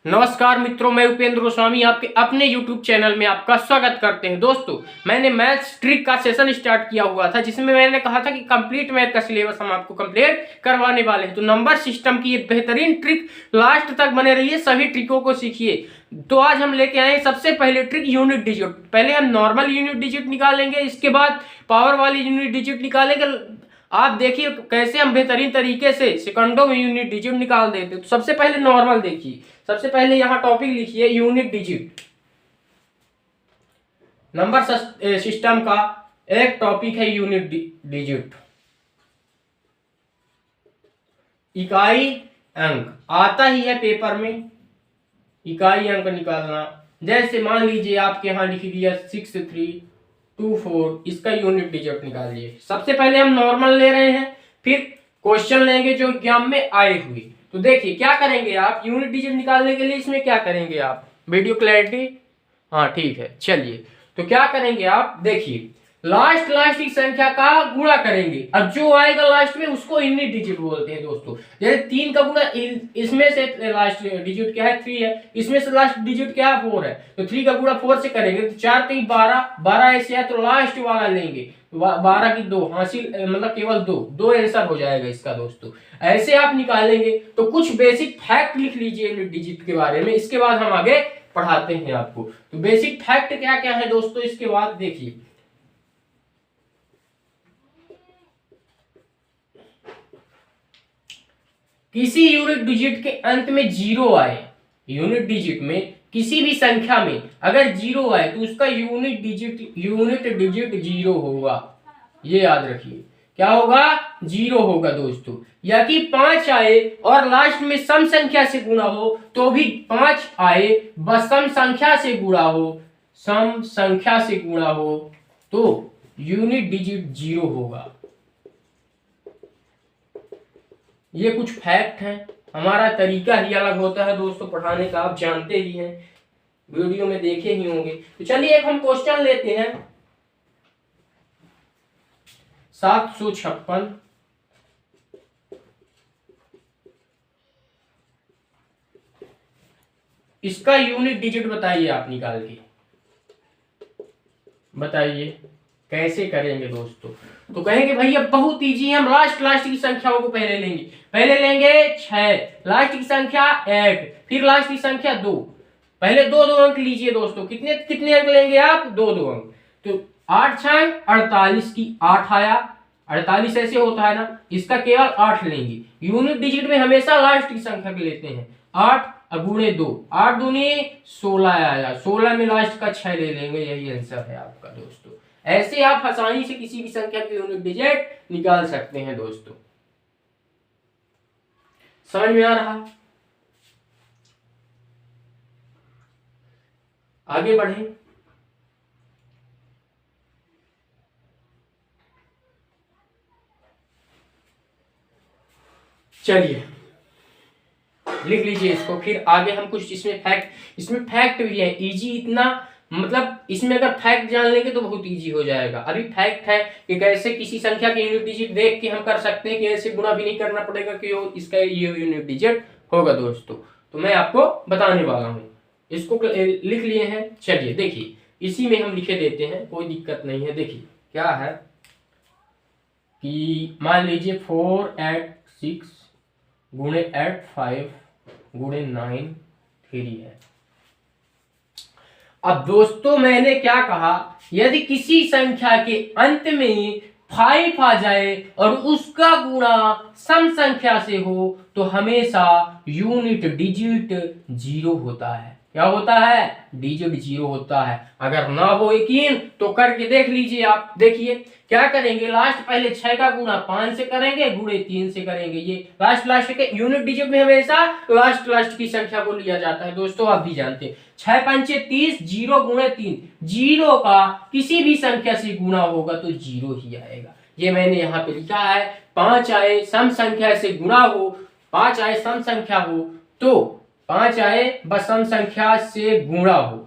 नमस्कार मित्रों, मैं उपेंद्र गोस्वामी आपके अपने YouTube चैनल में आपका स्वागत करते हैं। दोस्तों, मैंने मैथ्स ट्रिक का सेशन स्टार्ट किया हुआ था जिसमें मैंने कहा था कि कंप्लीट मैथ का सिलेबस हम आपको कंप्लीट करवाने वाले हैं। तो नंबर सिस्टम की ये बेहतरीन ट्रिक, लास्ट तक बने रहिए, सभी ट्रिकों को सीखिए। तो आज हम लेके आए सबसे पहले ट्रिक यूनिट डिजिट। पहले हम नॉर्मल यूनिट डिजिट निकालेंगे, इसके बाद पावर वाली यूनिट डिजिट निकालेंगे। आप देखिए कैसे हम बेहतरीन तरीके से सेकंडों में यूनिट डिजिट निकाल देते। तो सबसे पहले नॉर्मल देखिए, सबसे पहले यहां टॉपिक लिखिए यूनिट डिजिट। नंबर सिस्टम का एक टॉपिक है यूनिट डिजिट। इकाई अंक आता ही है पेपर में, इकाई अंक निकालना। जैसे मान लीजिए आपके यहां लिख दिया 6324, इसका यूनिट डिजिट निकालिए। सबसे पहले हम नॉर्मल ले रहे हैं, फिर क्वेश्चन लेंगे जो एग्जाम में आए हुए। तो देखिए क्या करेंगे आप यूनिट डिजिट निकालने के लिए, इसमें क्या करेंगे आप, वीडियो क्लैरिटी, हाँ ठीक है। चलिए तो क्या करेंगे आप, देखिए लास्ट की संख्या का गुणा करेंगे, अब जो आएगा लास्ट में उसको यूनिट डिजिट बोलते हैं दोस्तों। जैसे 3 का गुणा, इसमें से लास्ट डिजिट क्या है 3 है, इसमें से लास्ट डिजिट क्या है 4 है, तो 3 का गुणा 4 से करेंगे तो 4 3 12 ऐसे है, तो लास्ट वाला लेंगे 12 की 2 हासिल, मतलब केवल 2 आंसर हो जाएगा इसका दोस्तों। ऐसे आप निकालेंगे। तो कुछ बेसिक फैक्ट लिख लीजिए यूनिट डिजिट के बारे में, इसके बाद हम आगे पढ़ाते हैं आपको। तो बेसिक फैक्ट क्या क्या है दोस्तों, इसके बाद देखिए किसी यूनिट डिजिट के अंत में 0 आए, यूनिट डिजिट में किसी भी संख्या में अगर 0 आए तो उसका यूनिट डिजिट 0 होगा। ये याद रखिए, क्या होगा, 0 होगा दोस्तों। या कि 5 आए और लास्ट में सम संख्या से गुणा हो तो भी 5 आए, बस सम संख्या से गुणा हो, सम संख्या से गुणा हो तो यूनिट डिजिट 0 होगा। ये कुछ फैक्ट हैं, हमारा तरीका ही अलग होता है दोस्तों पढ़ाने का, आप जानते ही हैं, वीडियो में देखे ही होंगे। तो चलिए एक हम क्वेश्चन लेते हैं 756, इसका यूनिट डिजिट बताइए, आप निकाल के बताइए कैसे करेंगे दोस्तों। तो कहेंगे भैया बहुत इजी है, हम लास्ट की संख्याओं को पहले लेंगे 6, लास्ट की संख्या 8, फिर लास्ट की संख्या 2। पहले 2 अंक लीजिए दोस्तों, कितने अंक लेंगे आप, 2 अंक। तो 8 6 48 की 8 आया, 48 ऐसे होता है ना, इसका केवल 8 लेंगे। यूनिट डिजिट में हमेशा लास्ट की संख्या के लेते हैं। 8 गुणे 2, 8 दूनी 16 आया, 16 में लास्ट का 6 ले लेंगे, यही आंसर है आपका दोस्तों। ऐसे आप आसानी से किसी भी संख्या की यूनिट डिजिट निकाल सकते हैं दोस्तों। समझ में आ रहा, आगे बढ़े। चलिए लिख लीजिए इसको, फिर आगे हम कुछ इसमें फैक्ट भी है इजी, इतना मतलब इसमें अगर फैक्ट जान लेंगे तो बहुत इजी हो जाएगा। अभी फैक्ट है कि कैसे किसी संख्या की यूनिट डिजिट देख के हम कर सकते हैं कि ऐसे गुणा भी नहीं करना पड़ेगा कि इसका ये यूनिट डिजिट होगा दोस्तों। तो मैं आपको बताने वाला हूं, इसको लिख लिए हैं। चलिए देखिए इसी में हम लिखे देते हैं, कोई दिक्कत नहीं है। देखिए क्या है कि मान लीजिए 4 8 6 गुणे 8 5 गुणे 9 3 है। अब दोस्तों मैंने क्या कहा, यदि किसी संख्या के अंत में 5 आ जाए और उसका गुणा सम संख्या से हो तो हमेशा यूनिट डिजिट 0 होता है। क्या होता है, डिजिट 0 होता है। अगर ना हो यकीन तो करके देख लीजिए आप। देखिए क्या करेंगे, लास्ट पहले 6 का गुणा 5 से करेंगे, गुणे 3 से करेंगे। ये लास्ट के यूनिट डिजिट में हमेशा लास्ट की संख्या को लिया जाता है दोस्तों, आप भी जानते हैं। 6 पंचे 30, 0 गुणे 3, 0 का किसी भी संख्या से गुणा होगा तो 0 ही आएगा। ये मैंने यहाँ पे लिखा है। 5 आए सम संख्या से गुणा हो, 5 आए सम संख्या हो तो 5 आए बस सम संख्या से गुणा हो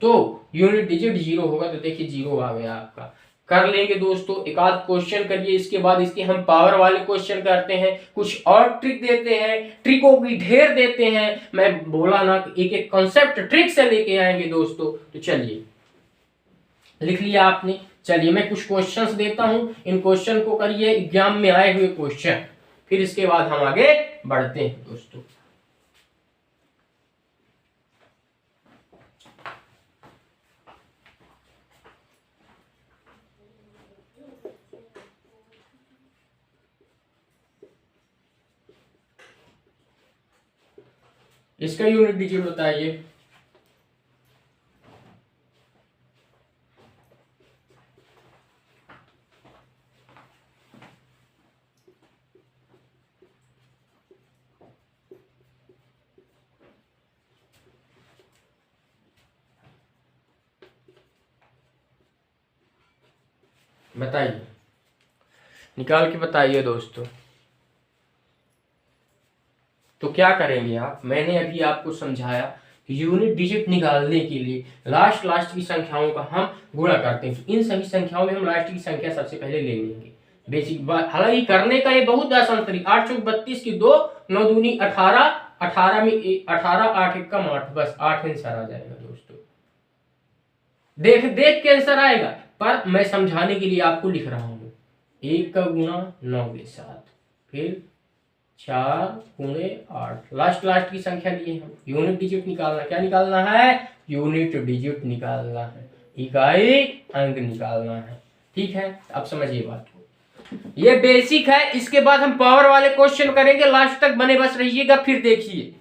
तो यूनिट डिजिट 0 होगा। तो देखिए 0 आ गया आपका। कर लेंगे दोस्तों, एक आध क्वेश्चन करिए, इसके बाद इसके हम पावर वाले क्वेश्चन करते हैं, कुछ और ट्रिक देते हैं, ट्रिकों की ढेर देते हैं। मैं बोला ना कि एक एक कॉन्सेप्ट ट्रिक से लेके आएंगे दोस्तों। तो चलिए, लिख लिया आपने? चलिए मैं कुछ क्वेश्चंस देता हूं, इन क्वेश्चन को करिए, एग्जाम में आए हुए क्वेश्चन, फिर इसके बाद हम आगे बढ़ते हैं दोस्तों। इसका यूनिट डिजिट बताइए। बताइए, निकाल के बताइए दोस्तों। तो क्या करेंगे आप, मैंने अभी आपको समझाया कि यूनिट डिजिट निकालने के लिए लास्ट की संख्याओं का हम गुणा करते हैं। इन सभी संख्याओं में हम लास्ट की संख्या सबसे पहले ले लेंगे, बेसिक बात। हालांकि करने का ये बहुत आसान तरीका, 8 चौक 32 की 2, 9 दूनी 18, 18 में 18, 8 एक कम 8, बस 8 आंसर आ जाएगा दोस्तों। देख देख के आंसर आएगा, पर मैं समझाने के लिए आपको लिख रहा हूं। 1 का गुणा 9 के साथ, फिर 4 गुणे 8, लास्ट की संख्या लिए हम। यूनिट डिजिट निकालना, क्या निकालना है? यूनिट डिजिट निकालना है, इकाई अंक निकालना है। ठीक है, अब समझिए बात को, ये बेसिक है। इसके बाद हम पावर वाले क्वेश्चन करेंगे, लास्ट तक बने बस रहिएगा, फिर देखिए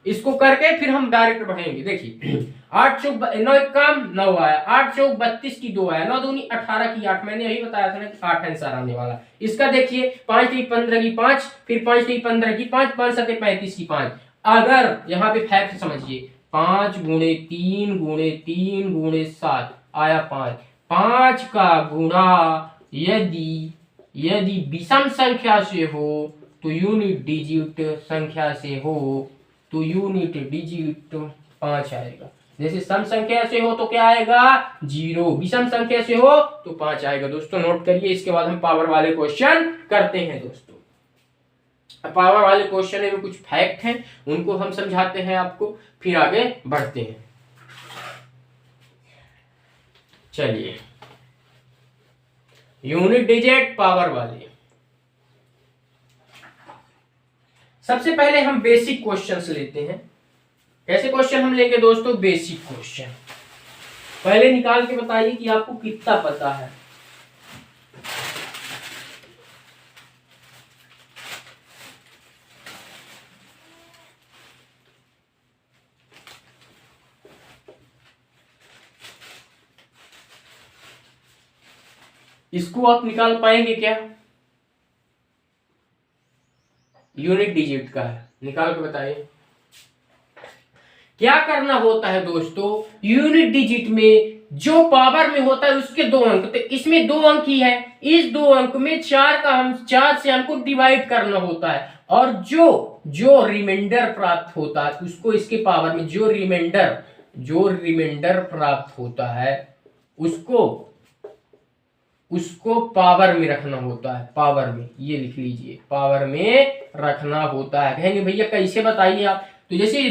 इसको करके फिर हम डायरेक्ट बढ़ेंगे। देखिए 8 चौक 9 एक कम 9 आया, 8 चौक 32 की 2 आया, 9 दूनी 18 की 8, मैंने यही बताया था ना कि 8 आंसर आने वाला। इसका देखिए 5 3 15 की 5, फिर 5 3 15 की 5, 5 7 35 की 5। अगर यहाँ पे फैक्ट समझिए, 5 गुणे 3 गुणे 3 गुणे 7 आया 5, 5 का गुणा यदि विषम संख्या से हो तो यूनिट डिजिट संख्या से हो तो यूनिट डिजिट 5 आएगा। जैसे सम संख्या से हो तो क्या आएगा? 0, विषम संख्या से हो तो 5 आएगा। दोस्तों नोट करिए, इसके बाद हम पावर वाले क्वेश्चन करते हैं दोस्तों। पावर वाले क्वेश्चन में कुछ फैक्ट हैं, उनको हम समझाते हैं आपको, फिर आगे बढ़ते हैं। चलिए, यूनिट डिजिट पावर वाले, सबसे पहले हम बेसिक क्वेश्चंस लेते हैं। कैसे क्वेश्चन हम लेंगे दोस्तों? Basic question. पहले निकाल के बताइए कि आपको कितना पता है। इसको आप निकाल पाएंगे क्या? यूनिट डिजिट का है, निकाल के बताइए। क्या करना होता है दोस्तों? यूनिट डिजिट में जो पावर में होता है उसके 2 अंक, तो इसमें 2 अंक ही है, इस 2 अंक में 4 से हमको डिवाइड करना होता है, और जो रिमाइंडर प्राप्त होता है उसको इसके पावर में, जो रिमाइंडर प्राप्त होता है उसको पावर में रखना होता है। पावर में, ये लिख लीजिए, पावर में रखना होता है। कहेंगे भैया कैसे, बताइए आप। तो जैसे ये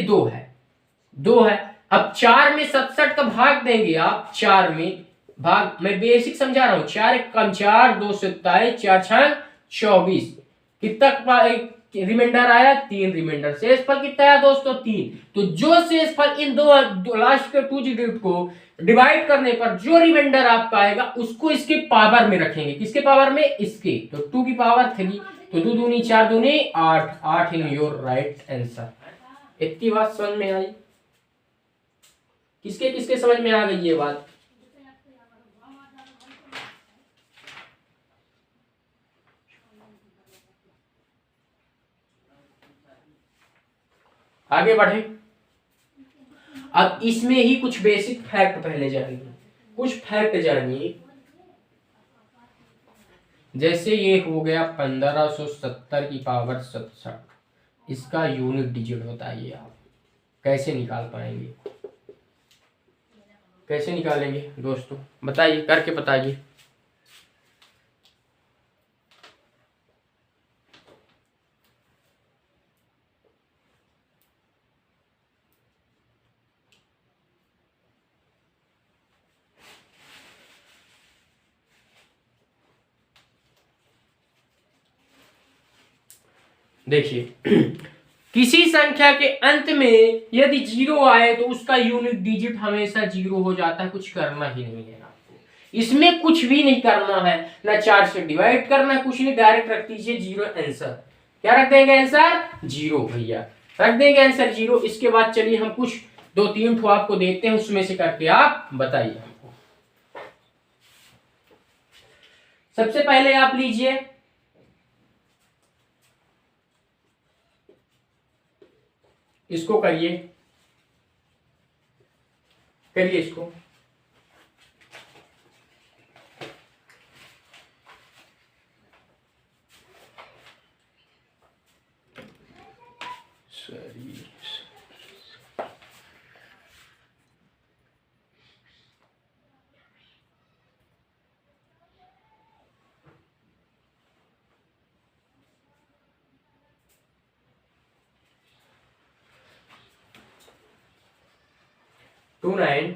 2 है, अब 4 में 67 का भाग देंगे आप, 4 में भाग, मैं बेसिक समझा रहा हूं, 4 एक कम 4, 2 27, 4 6 24, कितना रिमाइंडर आया? 3 रिमाइंडर। शेषफल कितना आया दोस्तों? 3। तो जो शेषफल इन दो लास्ट के 2 डिजिट को डिवाइड करने पर जो रिमाइंडर आपका आएगा उसको इसके पावर में रखेंगे। किसके पावर में? इसके। तो 2 की पावर 3, तो 2 दूनी 4 दूनी 8, 8 इन योर राइट आंसर। इतनी बात समझ में आई? किसके किसके समझ में आ गई ये बात? आगे बढ़े। अब इसमें ही कुछ बेसिक फैक्ट पहले जानिए, कुछ फैक्ट जानिए। जैसे ये हो गया 1570 की पावर 67, इसका यूनिट डिजिट बताइए आप, कैसे निकाल पाएंगे? कैसे निकालेंगे दोस्तों? बताइए, करके बताइए। देखिए किसी संख्या के अंत में यदि 0 आए तो उसका यूनिट डिजिट हमेशा 0 हो जाता है, कुछ करना ही नहीं है आपको, इसमें कुछ भी नहीं करना है, ना 4 से डिवाइड करना है, कुछ नहीं, डायरेक्ट रख दीजिए 0 आंसर। क्या रख देंगे आंसर? 0 भैया, रख देंगे आंसर 0। इसके बाद चलिए हम कुछ 2-3 ठो आपको देते हैं, उसमें से करके आप बताइए हमको। सबसे पहले आप लीजिए इसको, करिए इसको। सॉरी, 29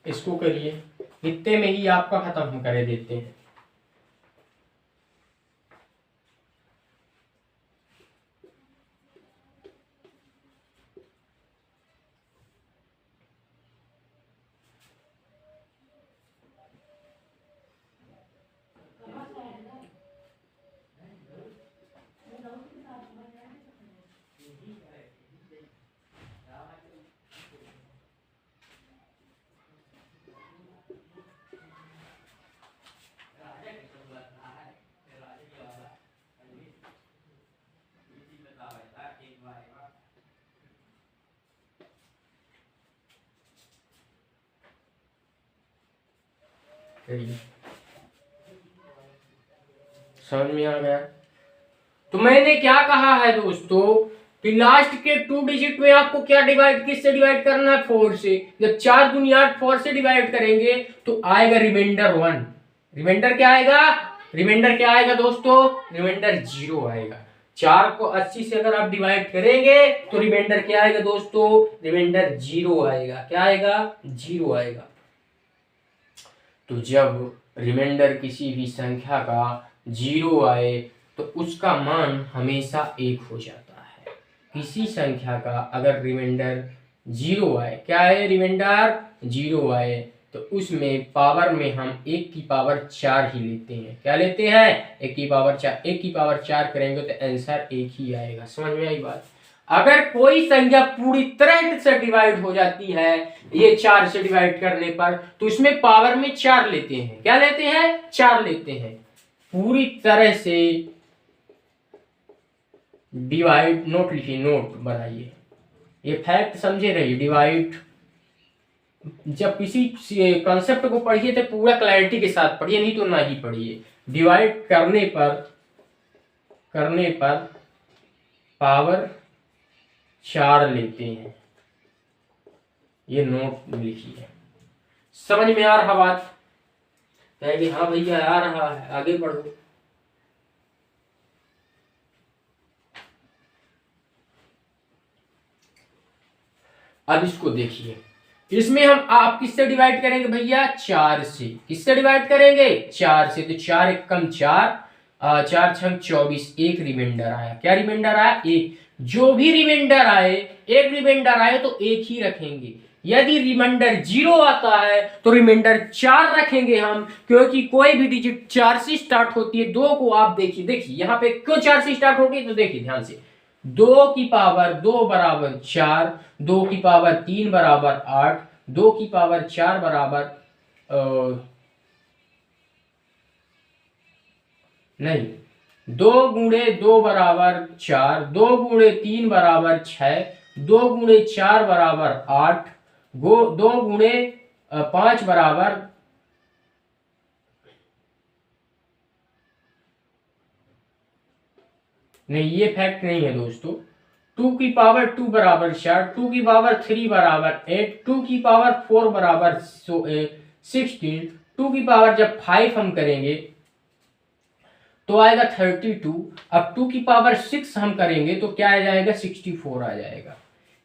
इसको करिए, इतने में ही आपका खत्म हम करे देते हैं। समझ में आ गया? तो मैंने क्या कहा है दोस्तों कि लास्ट के 2 डिजिट में आपको क्या डिवाइड, किससे डिवाइड करना है? 4 से। जब 4 दूनी 8, 4 से डिवाइड करेंगे तो आएगा रिमाइंडर 1। रिमाइंडर क्या आएगा? रिमाइंडर क्या आएगा दोस्तों? रिमाइंडर 0 आएगा। 4 को 80 से अगर आप डिवाइड करेंगे तो रिमाइंडर क्या आएगा दोस्तों? रिमाइंडर 0 आएगा। क्या आएगा? 0 आएगा। तो जब रिमाइंडर किसी भी संख्या का 0 आए तो उसका मान हमेशा 1 हो जाता है। किसी संख्या का अगर रिमाइंडर 0 आए, क्या है? रिमाइंडर 0 आए तो उसमें पावर में हम 1 की पावर 4 ही लेते हैं। क्या लेते हैं? 1 की पावर 4। 1 की पावर 4 करेंगे तो आंसर 1 ही आएगा। समझ में आई बात? अगर कोई संख्या पूरी तरह से डिवाइड हो जाती है ये 4 से डिवाइड करने पर, तो इसमें पावर में 4 लेते हैं। क्या लेते हैं? 4 लेते हैं। पूरी तरह से डिवाइड, नोट लिखिए, नोट बनाइए, ये फैक्ट समझे रहिए। डिवाइड, जब किसी कॉन्सेप्ट को पढ़िए तो पूरा क्लैरिटी के साथ पढ़िए, नहीं तो ना ही पढ़िए। डिवाइड करने पर पावर 4 लेते हैं, ये नोट लिखिए। समझ में आ रहा बात? कहेंगे हाँ भैया आ रहा है, आगे बढ़ो। अब इसको देखिए, इसमें हम आप किससे डिवाइड करेंगे भैया? 4 से। किससे डिवाइड करेंगे? 4 से। तो 4 एक कम 4, 4 छंग 24, एक रिमाइंडर आया। क्या रिमाइंडर आया? 1। जो भी रिमाइंडर आए, एक रिमाइंडर आए तो 1 ही रखेंगे। यदि रिमाइंडर 0 आता है तो रिमाइंडर 4 रखेंगे हम, क्योंकि कोई भी डिजिट 4 से स्टार्ट होती है। 2 को आप देखिए यहाँ पे क्यों 4 से स्टार्ट होगी, तो देखिए ध्यान से। 2 की पावर 2 बराबर 4, 2 की पावर 3 बराबर 8, 2 की पावर 4 बराबर नहीं, 2 गुणे 2 बराबर 4, 2 गुणे 3 बराबर 6, 2 गुणे 4 बराबर 8, 2 गुणे 5 बराबर नहीं, ये फैक्ट नहीं है दोस्तों। 2 की पावर 2 बराबर 4, 2 की पावर 3 बराबर 8, 2 की पावर 4 बराबर 16, 2 की पावर जब 5 हम करेंगे तो आएगा 32। अब 2 की पावर 6 हम करेंगे तो क्या आ जाएगा? 64 आ जाएगा।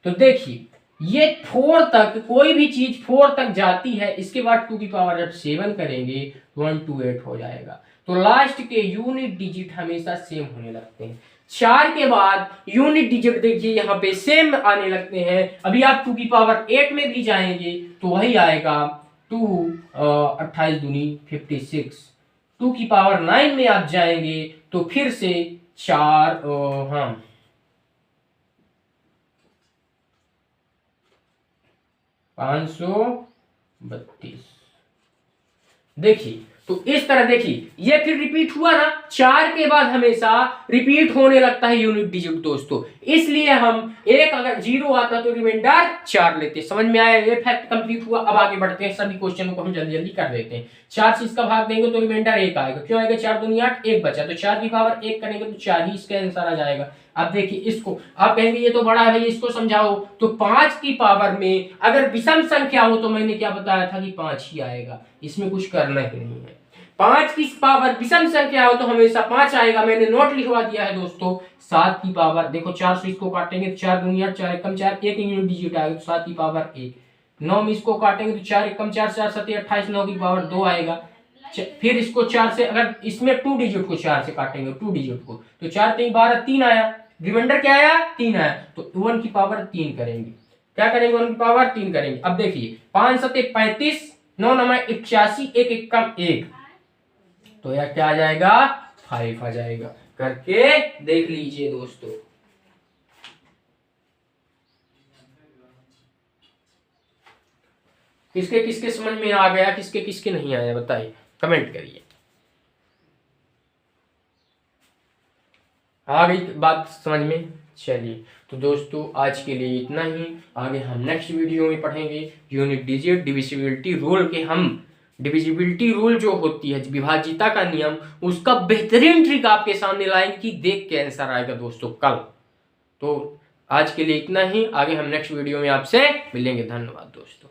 तो देखिए ये 4 तक, कोई भी चीज 4 तक जाती है, इसके बाद 2 की पावर जब 7 करेंगे 128 हो जाएगा। तो लास्ट के यूनिट डिजिट हमेशा सेम होने लगते हैं। 4 के बाद यूनिट डिजिट देखिए यहाँ पे सेम आने लगते हैं। अभी आप 2 की पावर 8 में भी जाएंगे तो वही आएगा 2, 28 दूनी 56। 2 की पावर 9 में आप जाएंगे तो फिर से 4, हाँ 532। देखिए तो इस तरह देखिए ये फिर रिपीट हुआ ना, 4 के बाद हमेशा रिपीट होने लगता है यूनिट डिजिट दोस्तों, इसलिए हम एक अगर 0 आता तो रिमाइंडर 4 लेते। समझ में आया, ये फैक्ट कंप्लीट हुआ। अब आगे बढ़ते हैं, सभी क्वेश्चनों को हम जल्दी जल्दी कर देते हैं। 4 से इसका भाग देंगे तो रिमाइंडर 1 आएगा। क्यों आएगा? 4 दूनी 8, 1 बचा, तो 4 की पावर 1 करेंगे तो 4 ही इसका आंसर आ जाएगा। अब देखिए इसको आप कहेंगे ये तो बड़ा है भाई, इसको समझाओ। तो 5 की पावर में अगर विषम संख्या हो तो मैंने क्या बताया था कि 5 ही आएगा, इसमें कुछ करना ही नहीं है। 5 की पावर विषम संख्या हो तो हमेशा 5 आएगा, मैंने नोट लिखवा दिया है दोस्तों। 7 की पावर देखो 4 से इसको काटेंगे तो 4 दूनी 8, 4 एकम 4, 1 यूनिट डिजिट आएगा तो 7 की पावर 1। 9 में इसको काटेंगे तो 4 एकम 4, 4 7 28, 9 की पावर 2 आएगा। फिर इसको 4 से अगर इसमें 2 डिजिट को 4 से काटेंगे 2 डिजिट को तो 4 3 12 3 आया, रिमाइंडर क्या आया? 3 आया, तो 1 की पावर 3 करेंगे। क्या करेंगे? 1 की पावर 3 करेंगे। अब देखिए 5 7 35, 9 9 81, 1 एकम 1, तो यह क्या आ जाएगा? 5 आ जाएगा। करके देख लीजिए दोस्तों। किसके किसके समझ में आ गया, किसके किसके नहीं आया बताइए, कमेंट करिए। आ गई बात समझ में? चलिए तो दोस्तों आज के लिए इतना ही। आगे हम नेक्स्ट वीडियो में पढ़ेंगे यूनिट डिजिट डिविजिबिलिटी रूल के। हम डिविजिबिलिटी रूल जो होती है विभाज्यता का नियम, उसका बेहतरीन ट्रिक आपके सामने लाएंगे कि देख के आंसर आएगा दोस्तों कल। तो आज के लिए इतना ही, आगे हम नेक्स्ट वीडियो में आपसे मिलेंगे। धन्यवाद दोस्तों।